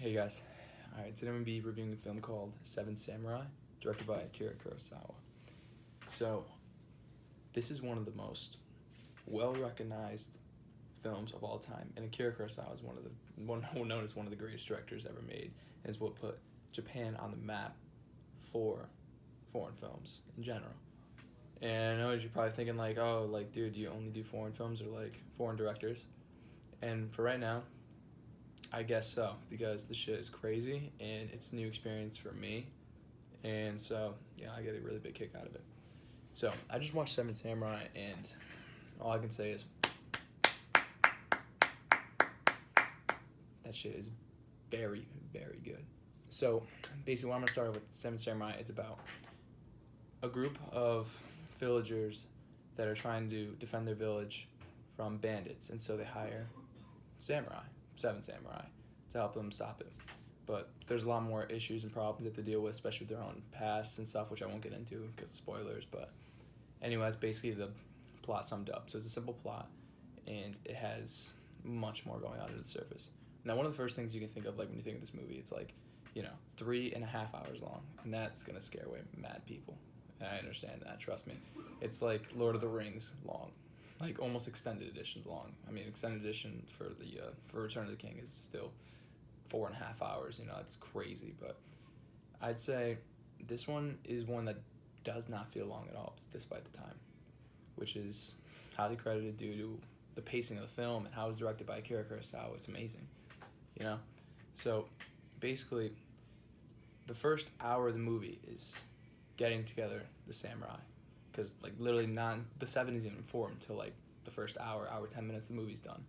Hey guys, alright, today I'm going to be reviewing a film called Seven Samurai, directed by Akira Kurosawa. So, this is one of the most well-recognized films of all time, and Akira Kurosawa is known as one of the greatest directors ever made, and is what put Japan on the map for foreign films in general. And I know you're probably thinking like, oh, like, dude, do you only do foreign films or like foreign directors? And for right now, I guess so, because the shit is crazy and it's a new experience for me, and so yeah, I get a really big kick out of it. So I just watched Seven Samurai, and all I can say is that shit is very, very good. So basically, what I'm gonna start with Seven Samurai, it's about a group of villagers that are trying to defend their village from bandits, and so they hire seven samurai, to help them stop it. But there's a lot more issues and problems they have to deal with, especially with their own past and stuff, which I won't get into because of spoilers. But anyway, that's basically the plot summed up. So it's a simple plot, and it has much more going on under the surface. Now, one of the first things you can think of, like when you think of this movie, it's like, 3.5 hours long, and that's gonna scare away mad people. And I understand that, trust me. It's like Lord of the Rings long, like almost extended edition long. I mean, extended edition for Return of the King is still 4.5 hours. It's crazy, but I'd say this one is one that does not feel long at all, despite the time, which is highly credited due to the pacing of the film and how it was directed by Akira Kurosawa. It's amazing, So basically, the first hour of the movie is getting together the samurai, because like literally the seven isn't even formed until like the first hour 10 minutes the movie's done.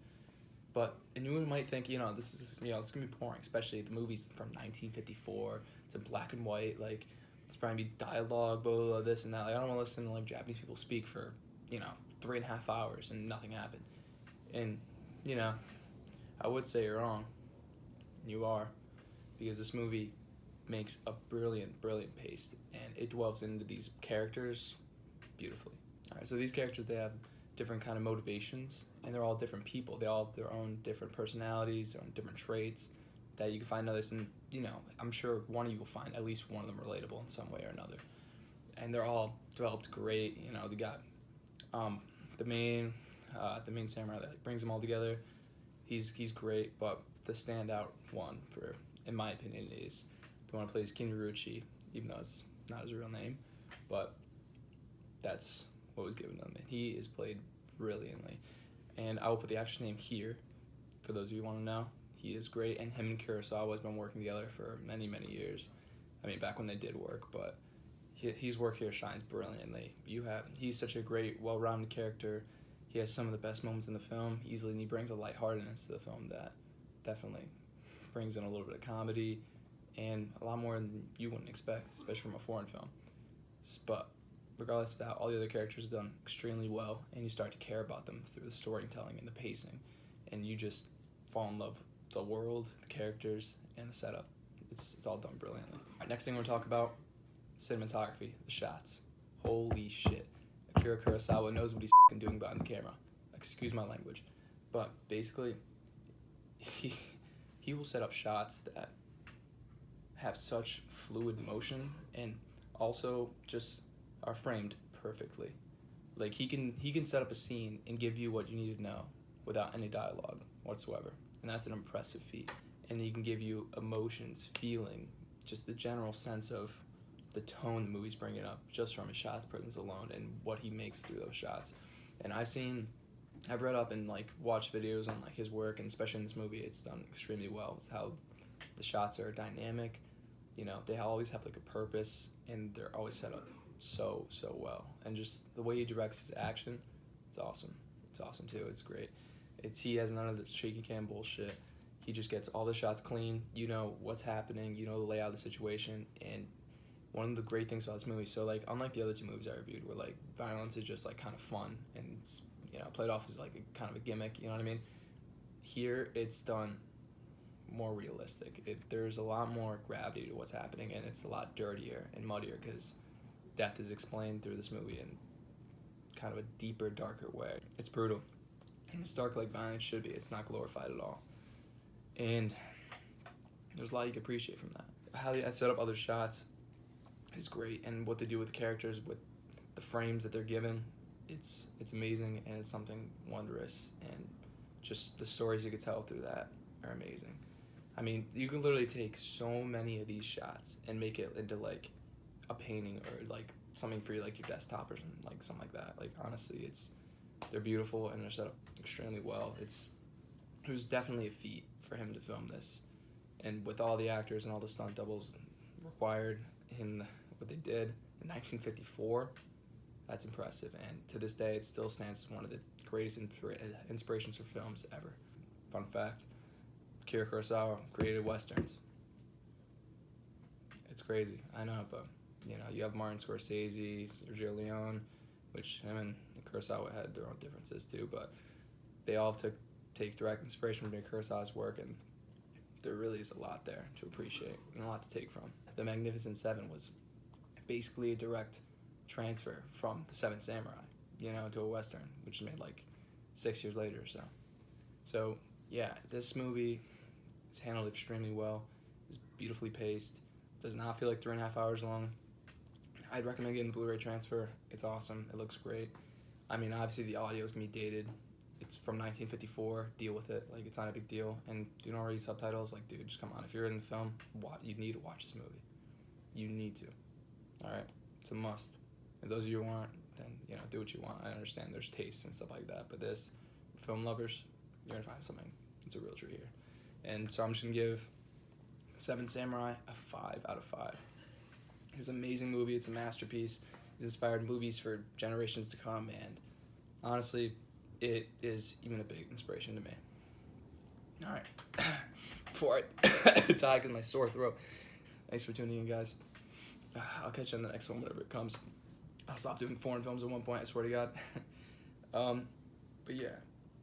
But you might think, this is it's gonna be boring, especially the movie's from 1954. It's in black and white, like it's probably be dialogue, blah, blah, blah, this and that. Like I don't want to listen to like Japanese people speak for 3.5 hours and nothing happened. And I would say you're wrong. You are, because this movie makes a brilliant pace, and it delves into these characters beautifully. All right, so these characters, they have different kind of motivations, and they're all different people. They all have their own different personalities, their own different traits that you can find others, and I'm sure one of you will find at least one of them relatable in some way or another. And they're all developed great. They got the main samurai that brings them all together. He's great, but the standout one, in my opinion, is the one who plays Kinruchi, even though it's not his real name, but that's what was given to him, and he is played brilliantly. And I will put the actor's name here for those of you who want to know. He is great, and him and Kurosawa has been working together for many years. I mean, back when they did work, but his work here shines brilliantly. He's such a great, well-rounded character. He has some of the best moments in the film easily, and he brings a lightheartedness to the film that definitely brings in a little bit of comedy and a lot more than you wouldn't expect, especially from a foreign film. But regardless of that, all the other characters are done extremely well, and you start to care about them through the storytelling and the pacing, and you just fall in love with the world, the characters, and the setup. It's all done brilliantly. All right, next thing we're going to talk about, cinematography, the shots. Holy shit. Akira Kurosawa knows what he's doing behind the camera. Excuse my language. But basically, he will set up shots that have such fluid motion and also just are framed perfectly. Like he can set up a scene and give you what you need to know without any dialogue whatsoever, and that's an impressive feat. And he can give you emotions, feeling, just the general sense of the tone the movie's bringing up just from his shots presence alone and what he makes through those shots. And I've read up and like watched videos on like his work, and especially in this movie, it's done extremely well. It's how the shots are dynamic, they always have like a purpose, and they're always set up so well. And just the way he directs his action, it's awesome. It's awesome too. It's great. He has none of the shaky cam bullshit. He just gets all the shots clean. You know what's happening. You know the layout of the situation. And one of the great things about this movie, so like unlike the other two movies I reviewed, where like violence is just like kind of fun and it's played off as like a kind of a gimmick, you know what I mean? Here it's done more realistic. There's a lot more gravity to what's happening, and it's a lot dirtier and muddier because death is explained through this movie in kind of a deeper, darker way. It's brutal, and it's dark like violence should be. It's not glorified at all. And there's a lot you can appreciate from that. How they set up other shots is great, and what they do with the characters, with the frames that they're given, it's amazing, and it's something wondrous, and just the stories you could tell through that are amazing. I mean, you can literally take so many of these shots and make it into like a painting or like something for like your desktop or something like that. Like honestly, they're beautiful and they're set up extremely well. It was definitely a feat for him to film this, and with all the actors and all the stunt doubles required in what they did in 1954, that's impressive. And to this day, it still stands as one of the greatest inspirations for films ever. Fun fact: Akira Kurosawa created westerns. It's crazy, I know, but you know, you have Martin Scorsese, Sergio Leone, which him and Kurosawa had their own differences too, but they all take direct inspiration from Kurosawa's work, and there really is a lot there to appreciate and a lot to take from. The Magnificent Seven was basically a direct transfer from The Seven Samurai, you know, to a western, which was made like 6 years later or so. So yeah, this movie is handled extremely well. It's beautifully paced. Does not feel like 3.5 hours long. I'd recommend getting the Blu-ray transfer. It's awesome. It looks great. I mean, obviously the audio is gonna be dated. It's from 1954. Deal with it. Like, it's not a big deal. And do not read subtitles. Like, dude, just come on. If you're in the film, you need to watch this movie. You need to. All right, it's a must. If those of you who aren't, then you know, do what you want. I understand there's tastes and stuff like that, but this, film lovers, you're gonna find something. It's a real treat here. And so I'm just gonna give Seven Samurai a 5 out of 5. It's an amazing movie. It's a masterpiece. It inspired movies for generations to come, and honestly, it is even a big inspiration to me. All right, before I die because my sore throat. Thanks for tuning in, guys. I'll catch you on the next one whenever it comes. I'll stop doing foreign films at one point, I swear to God. But yeah,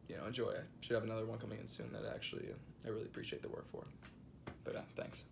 you know, enjoy. I should have another one coming in soon that actually I really appreciate the work for. But thanks.